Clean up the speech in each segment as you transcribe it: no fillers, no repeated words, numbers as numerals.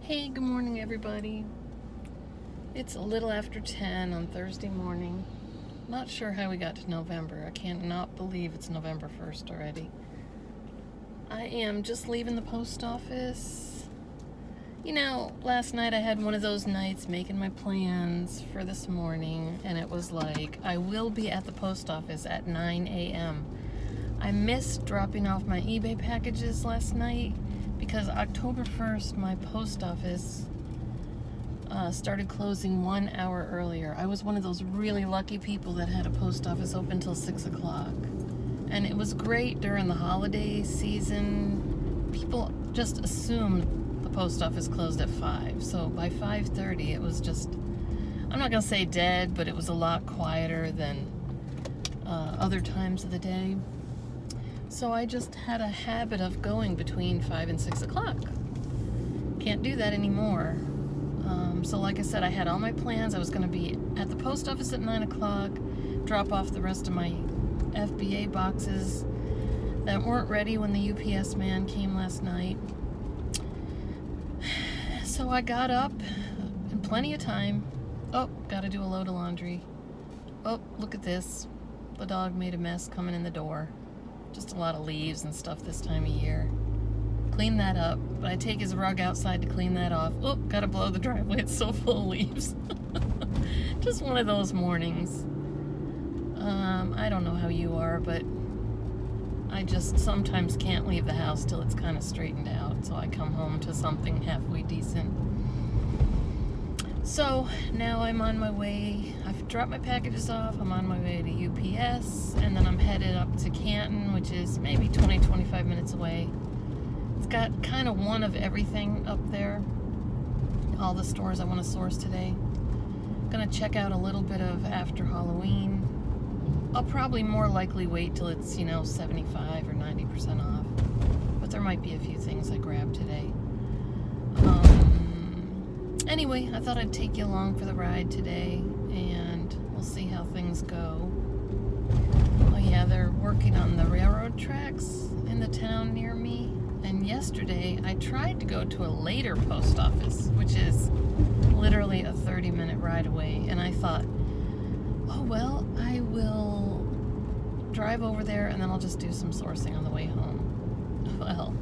Hey, good morning, everybody. It's a little after 10 on Thursday morning. Not sure how we got to November. I can't not believe it's November 1st already. I am just leaving the post office. Last night I had one of those nights making my plans for this morning, and it was like, I will be at the post office at 9 a.m. I missed dropping off my eBay packages last night because October 1st, my post office started closing 1 hour earlier. I was one of those really lucky people that had a post office open till 6 o'clock. And it was great during the holiday season. People just assumed the post office closed at 5. So by 5:30, it was just, I'm not going to say dead, but it was a lot quieter than other times of the day. So I just had a habit of going between 5 and 6 o'clock. Can't do that anymore. So like I said, I had all my plans. I was going to be at the post office at 9 o'clock, drop off the rest of my FBA boxes that weren't ready when the UPS man came last night. So I got up in plenty of time. Oh, gotta do a load of laundry. Oh, look at this. The dog made a mess coming in the door. Just a lot of leaves and stuff this time of year. Clean that up, but I take his rug outside to clean that off. Oh, gotta blow the driveway, it's so full of leaves. Just one of those mornings. I don't know how you are, but I just sometimes can't leave the house till it's kind of straightened out, so I come home to something halfway decent. So now I'm on my way. I've dropped my packages off. I'm on my way to UPS, and then I'm headed up to Canton, which is maybe 20-25 minutes away. It's got kind of one of everything up there. All the stores I want to source today. Gonna check out a little bit of after Halloween. I'll probably more likely wait till it's, 75 or 90% off. But there might be a few things I grab today. Anyway, I thought I'd take you along for the ride today, and we'll see how things go. Oh yeah, they're working on the railroad tracks in the town near me. And yesterday, I tried to go to a later post office, which is literally a 30-minute ride away. And I thought, oh well, I will drive over there and then I'll just do some sourcing on the way home. Well,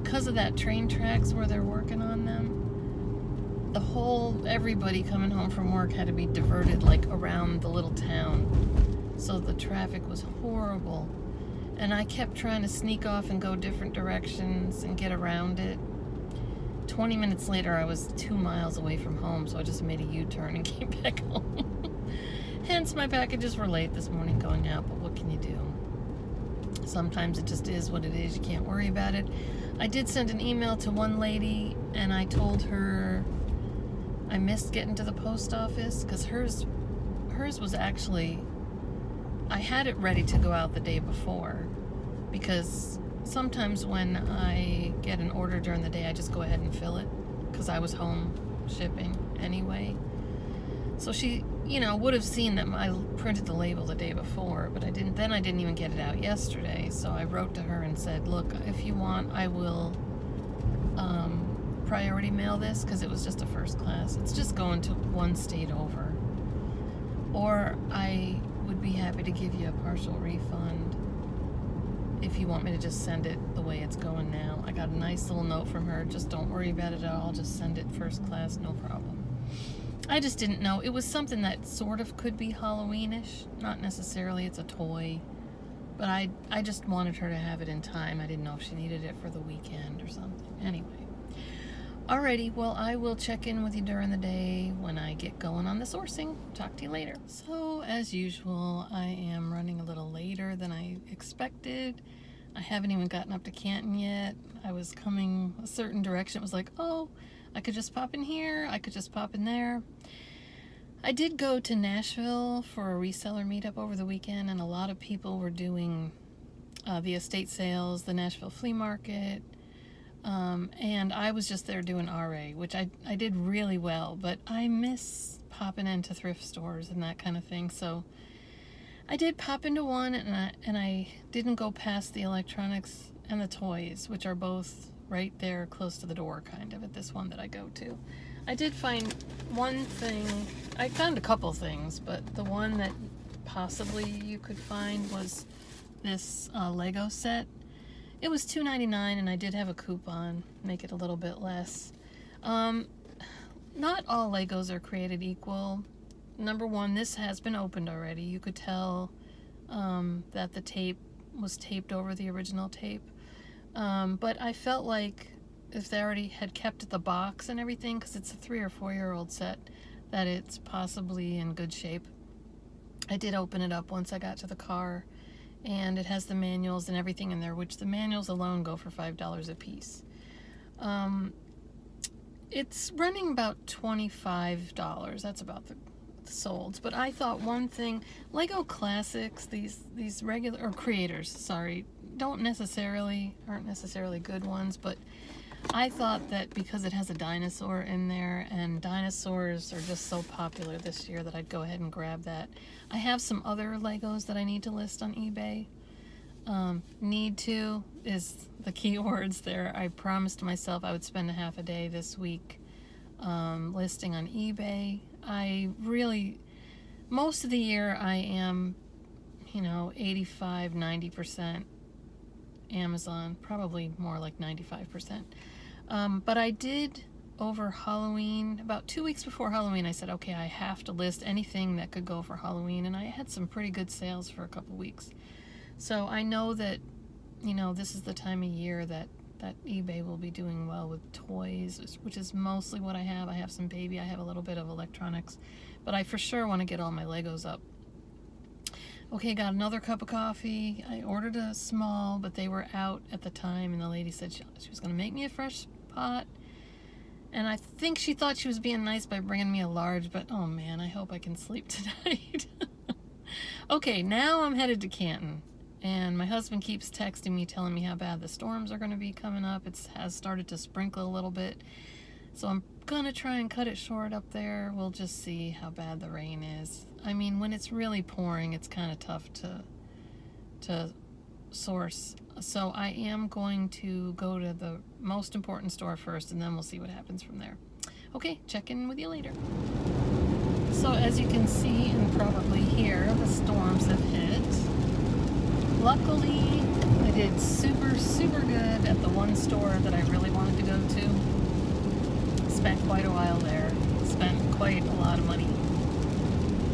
because of that train tracks where they're working on them, everybody coming home from work had to be diverted like around the little town. So the traffic was horrible. And I kept trying to sneak off and go different directions and get around it. 20 minutes later, I was 2 miles away from home, so I just made a U-turn and came back home. Hence, my packages were late this morning going out, but what can you do? Sometimes it just is what it is. You can't worry about it. I did send an email to one lady, and I told her I missed getting to the post office, because hers was actually, I had it ready to go out the day before, because sometimes when I get an order during the day, I just go ahead and fill it, because I was home shipping anyway. So she, would have seen that I printed the label the day before, but I didn't even get it out yesterday. So I wrote to her and said, look, if you want, I will priority mail this, because it was just a first class. It's just going to one state over. Or I would be happy to give you a partial refund if you want me to just send it the way it's going now. I got a nice little note from her. Just don't worry about it at all. Just send it first class, no problem. I just didn't know. It was something that sort of could be Halloweenish. Not necessarily. It's a toy. But I just wanted her to have it in time. I didn't know if she needed it for the weekend or something. Anyway. Alrighty, well, I will check in with you during the day when I get going on the sourcing. Talk to you later. So, as usual, I am running a little later than I expected. I haven't even gotten up to Canton yet. I was coming a certain direction. It was like, oh, I could just pop in here. I could just pop in there. I did go to Nashville for a reseller meetup over the weekend, and a lot of people were doing the estate sales, the Nashville flea market, and I was just there doing RA, which I did really well, but I miss popping into thrift stores and that kind of thing. So I did pop into one, and I didn't go past the electronics and the toys, which are both right there close to the door, kind of, at this one that I go to. I did find one thing. I found a couple things, but the one that possibly you could find was this Lego set. It was $2.99, and I did have a coupon, make it a little bit less. Not all Legos are created equal. Number one, this has been opened already. You could tell that the tape was taped over the original tape. But I felt like if they already had kept the box and everything, because it's a 3 or 4 year old set, that it's possibly in good shape. I did open it up once I got to the car, and it has the manuals and everything in there, which the manuals alone go for $5 a piece. It's running about $25. That's about the solds. But I thought one thing, Lego Classics, these regular, or creators, sorry, aren't necessarily good ones, but I thought that because it has a dinosaur in there, and dinosaurs are just so popular this year, that I'd go ahead and grab that. I have some other Legos that I need to list on eBay. Need to is the key words there. I promised myself I would spend a half a day this week listing on eBay. I really, most of the year I am, 85-90% Amazon, probably more like 95%. But I did over Halloween, about 2 weeks before Halloween, I said, okay, I have to list anything that could go for Halloween, and I had some pretty good sales for a couple weeks. So I know that, this is the time of year that eBay will be doing well with toys, which is mostly what I have. I have some baby, I have a little bit of electronics, but I for sure want to get all my Legos up. Okay, got another cup of coffee. I ordered a small, but they were out at the time, and the lady said she was going to make me a fresh pot. And I think she thought she was being nice by bringing me a large, but oh man, I hope I can sleep tonight. Okay, now I'm headed to Canton, and my husband keeps texting me, telling me how bad the storms are going to be coming up. It has started to sprinkle a little bit, so I'm going to try and cut it short up there. We'll just see how bad the rain is. I mean, when it's really pouring, it's kind of tough to source. So I am going to go to the most important store first, and then we'll see what happens from there. Okay, check in with you later. So as you can see and probably hear, the storms have hit. Luckily, I did super good at the one store that I really wanted to go to. Spent quite a while there. Spent quite a lot of money.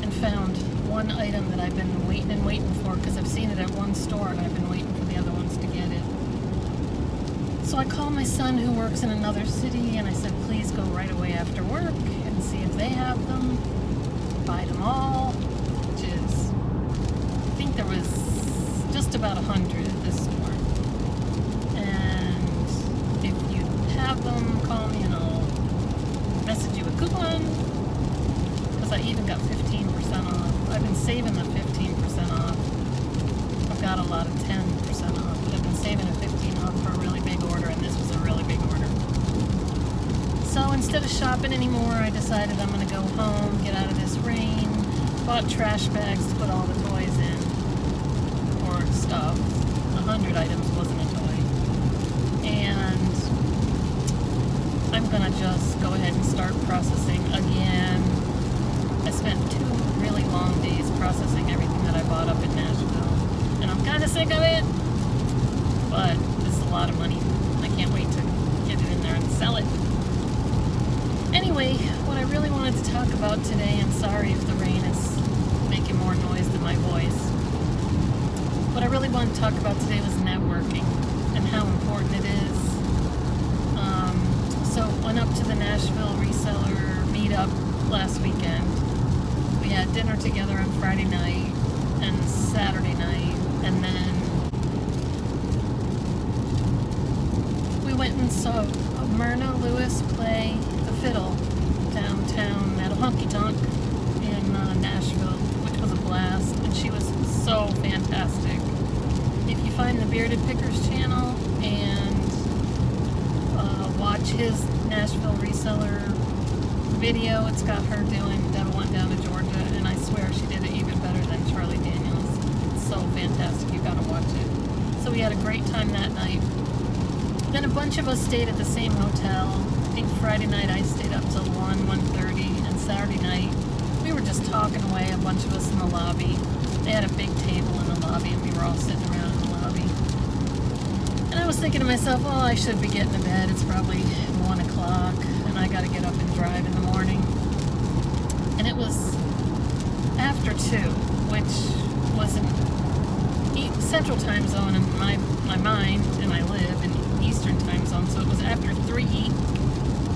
And found one item that I've been waiting for, because I've seen it at one store and I've been waiting for the other ones to get it. So I called my son who works in another city, and I said, please go right away after work and see if they have them. Buy them all, which is, I think there was just about 100 at this store. And if you have them, call me and I'll message you a coupon, because I even got 15% off. I've been saving the 15% off. I've got a lot of 10% off, but I've been saving a 15% off for a really big order, and this was a really big order. So instead of shopping anymore, I decided I'm going to go home, get out of this rain. Bought trash bags to put all the toys in, or stuff. 100 items wasn't a toy. And I'm going to just go ahead and start processing again. I spent 2 really long days processing everything that I bought up in Nashville, and I'm kind of sick of it, but this is a lot of money. I can't wait to get it in there and sell it. Anyway, what I really wanted to talk about today, I'm sorry if the rain is making more noise than my voice, what I really wanted to talk about today was networking and how important it is. So went up to the Nashville reseller meetup last weekend. We had dinner together on Friday night and Saturday night, and then we went and saw Myrna Lewis play the fiddle downtown at a honky-tonk in Nashville, which was a blast, and she was so fantastic. If you find the Bearded Pickers channel and watch his Nashville reseller video, it's got her doing Devil Went Down to Georgia, and I swear she did it even better than Charlie Daniels. It's so fantastic, you gotta watch it. So we had a great time that night. Then a bunch of us stayed at the same hotel. I think Friday night I stayed up till 1:30, and Saturday night we were just talking away, a bunch of us in the lobby. They had a big table in the lobby, and we were all sitting around in the lobby. And I was thinking to myself, well, I should be getting to bed. It's probably 1 o'clock, and I got to get up and drive in the morning. And it was after 2, which was in Central Time Zone in my mind, and I live in Eastern Time Zone, so it was after 3.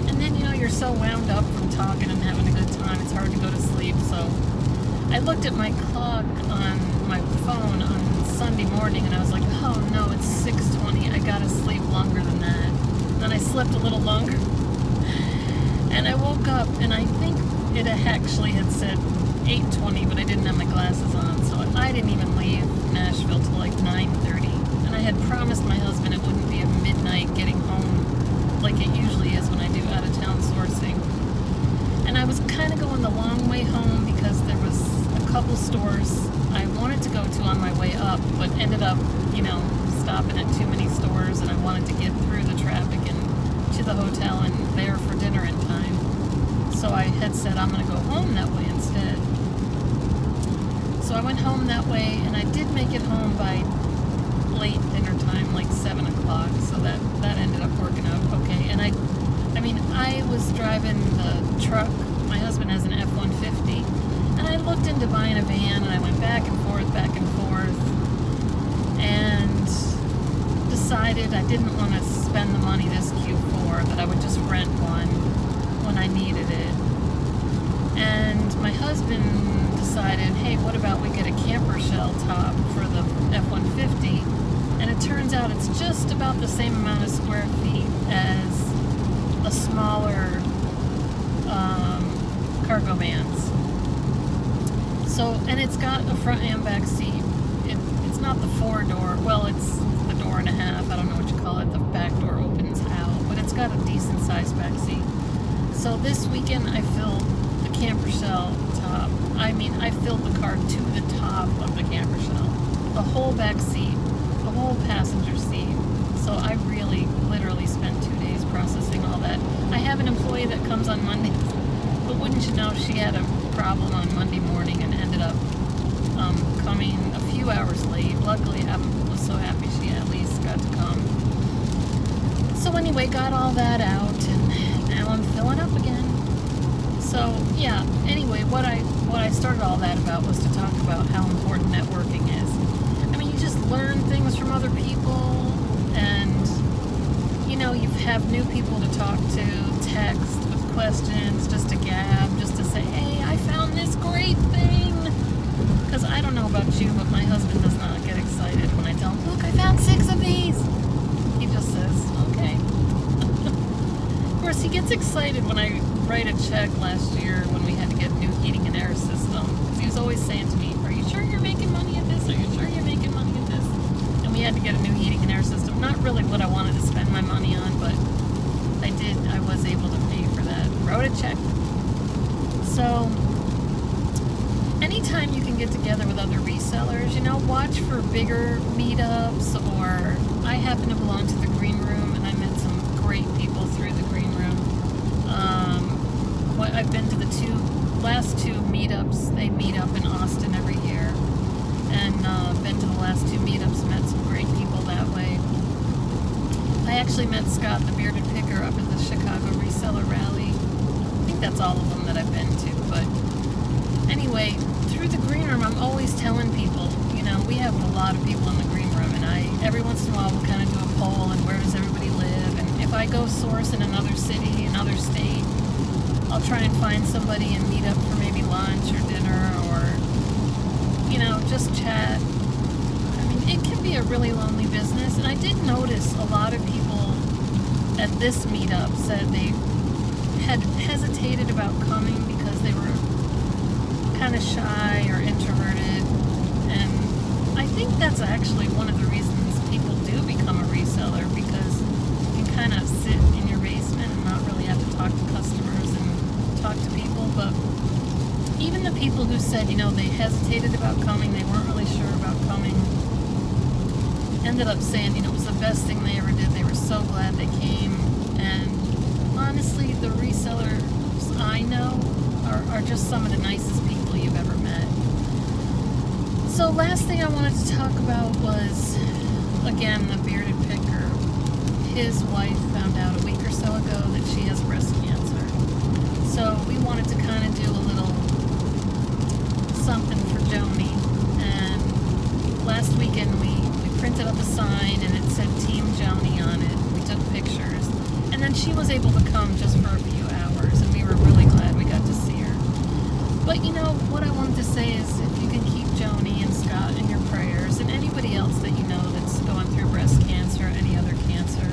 And then, you're so wound up from talking and having a good time, it's hard to go to sleep. So I looked at my clock on my phone on Sunday morning, and I was like, oh no, it's 6:20. I gotta sleep longer than that. Then I slept a little longer, and I woke up, and I think it actually had said 8:20, but I didn't have my glasses on, so I didn't even leave Nashville till like 9:30. And I had promised my husband it wouldn't be a midnight getting home like it usually is when I do out-of-town sourcing. And I was kind of going the long way home because there was a couple stores I wanted to go to on my way up, but ended up, stopping at too many stores, and I wanted to get through the traffic and to the hotel and there for dinner in time. So I had said I'm going to go home that way instead. So I went home that way, and I did make it home by late dinner time, like 7 o'clock, so that ended up working out okay. And I was driving the truck. My husband has an F-150, and I looked into buying a van, and I went back and forth, and decided I didn't want to spend the money this Q4, that I would just rent one when I needed it. And my husband decided, hey, what about we get a camper shell top for the F-150? And it turns out it's just about the same amount of square feet as a smaller cargo vans. So, and it's got a front and back seat. It's not the 4-door, well, it's the door and a half, I don't know what you call it, the back door opens out, but it's got a decent sized back seat. So this weekend I filled the camper shell top. I filled the car to the top of the camper shell. The whole back seat, the whole passenger seat. So I really, literally spent 2 days processing all that. I have an employee that comes on Monday, but wouldn't you know, she had a problem on Monday morning and ended up coming a few hours late. Luckily, I was so happy she at least got to come. So anyway, got all that out, and now I'm filling up again. So yeah, anyway, what I started all that about was to talk about how important networking is. You just learn things from other people, and you have new people to talk to, text with questions, just to gab, just to say, hey, I found this great thing. Because I don't know about you, but my husband does not get excited when I tell him, look, I found 6 of these. He just says, okay. Of course, he gets excited when I write a check last year when we had to get new heating and air system. He was always saying to me, are you sure you're making money at this? Are you sure you're making money at this? And we had to get a new heating and air system. Not really what I wanted to spend my money on, but I was able to pay for that. Wrote a check. So anytime you can get together with other resellers, watch for bigger meetups, or I happen to belong to the Green Room, and I met some great people through the Green Room. I've been to the last two meetups. They meet up in Austin every year, and been to the last 2 meetups, met some great people that way. I actually met Scott, the bearded picker, up at the Chicago Reseller Rally. I think that's all of them that I've been to, but anyway, through the Green Room, I'm always telling people, we have a lot of people in the Green Room, and every once in a while we'll kind of do a poll, and where does everybody live, and if I go source in another city, another state, I'll try and find somebody and meet up for maybe lunch or dinner, or just chat. It can be a really lonely business, and I did notice a lot of people at this meetup said they had hesitated about coming because they were kind of shy or introverted, and I think that's actually one of the reasons people do become a reseller, because you can kind of sit in your basement and not really have to talk to customers and talk to people. But even the people who said, they hesitated about coming, they weren't really sure about coming, ended up saying, it was the best thing they ever did. They were so glad they came. And honestly, the resellers I know are just some of the nicest people you've ever met. So last thing I wanted to talk about was, again, the bearded picker. His wife found out a week or so ago that she has breast cancer. So we wanted to kind of do a little something for Joany. And last weekend we printed up a sign and it said Team Joany on it. We took pictures. And then she was able to come just for a few hours, and we were really glad we got to see her. But what I wanted to say is, if you can keep Joany and Scott in your prayers, and anybody else that you know that's going through breast cancer, any other cancer.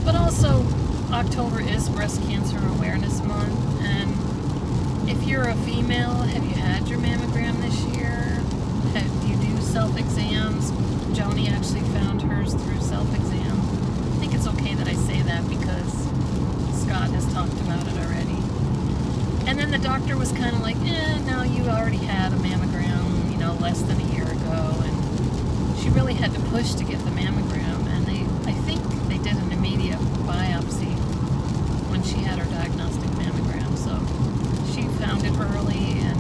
But also, October is Breast Cancer Awareness Month, and if you're a female, have you had your mammogram this year? Do you do self-exams? Joany actually found hers through self-exam. I think it's okay that I say that because Scott has talked about it already. And then the doctor was kind of like, no, you already had a mammogram, less than a year ago. And she really had to push to get the mammogram. And I think they did an immediate biopsy when she had her diagnostic mammogram. So she found it early, and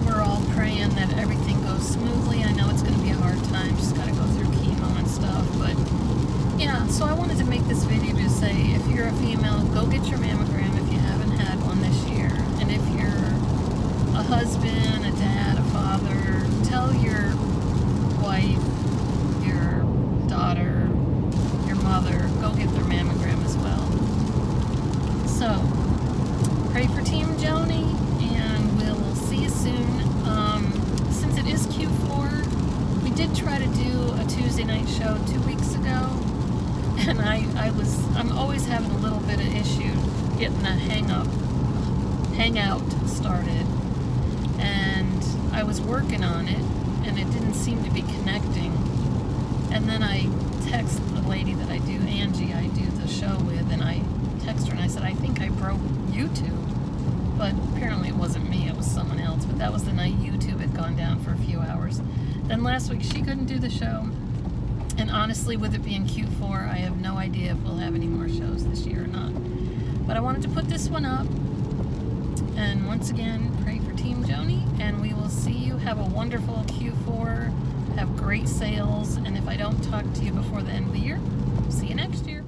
we're all praying that everything goes smoothly. I know it's going to be a hard time. She's got to go through chemo and stuff. But yeah, so I wanted to make this video to say, if you're a female, go get your mammogram if you haven't had one this year. And if you're a husband, a dad, a father, tell your wife, your daughter, your mother, go get their mammogram as well. So, pray for Team Joany, and we'll see you soon. Since it is Q4, we did try to do a Tuesday night show 2 weeks ago, and I'm always having a little bit of issue getting a hangout started, and I was working on it, and it didn't seem to be connecting. And then I text the lady that I do, Angie, I do the show with, and I text her and I said, I think I broke YouTube. But apparently it wasn't me, it was someone else. But that was the night YouTube had gone down for a few hours. Then last week she couldn't do the show. And honestly, with it being Q4, I have no idea if we'll have any more shows this year or not. But I wanted to put this one up. And once again, pray for Team Joany, and we will see you. Have a wonderful Q4. Have great sales. And if I don't talk to you before the end of the year, see you next year.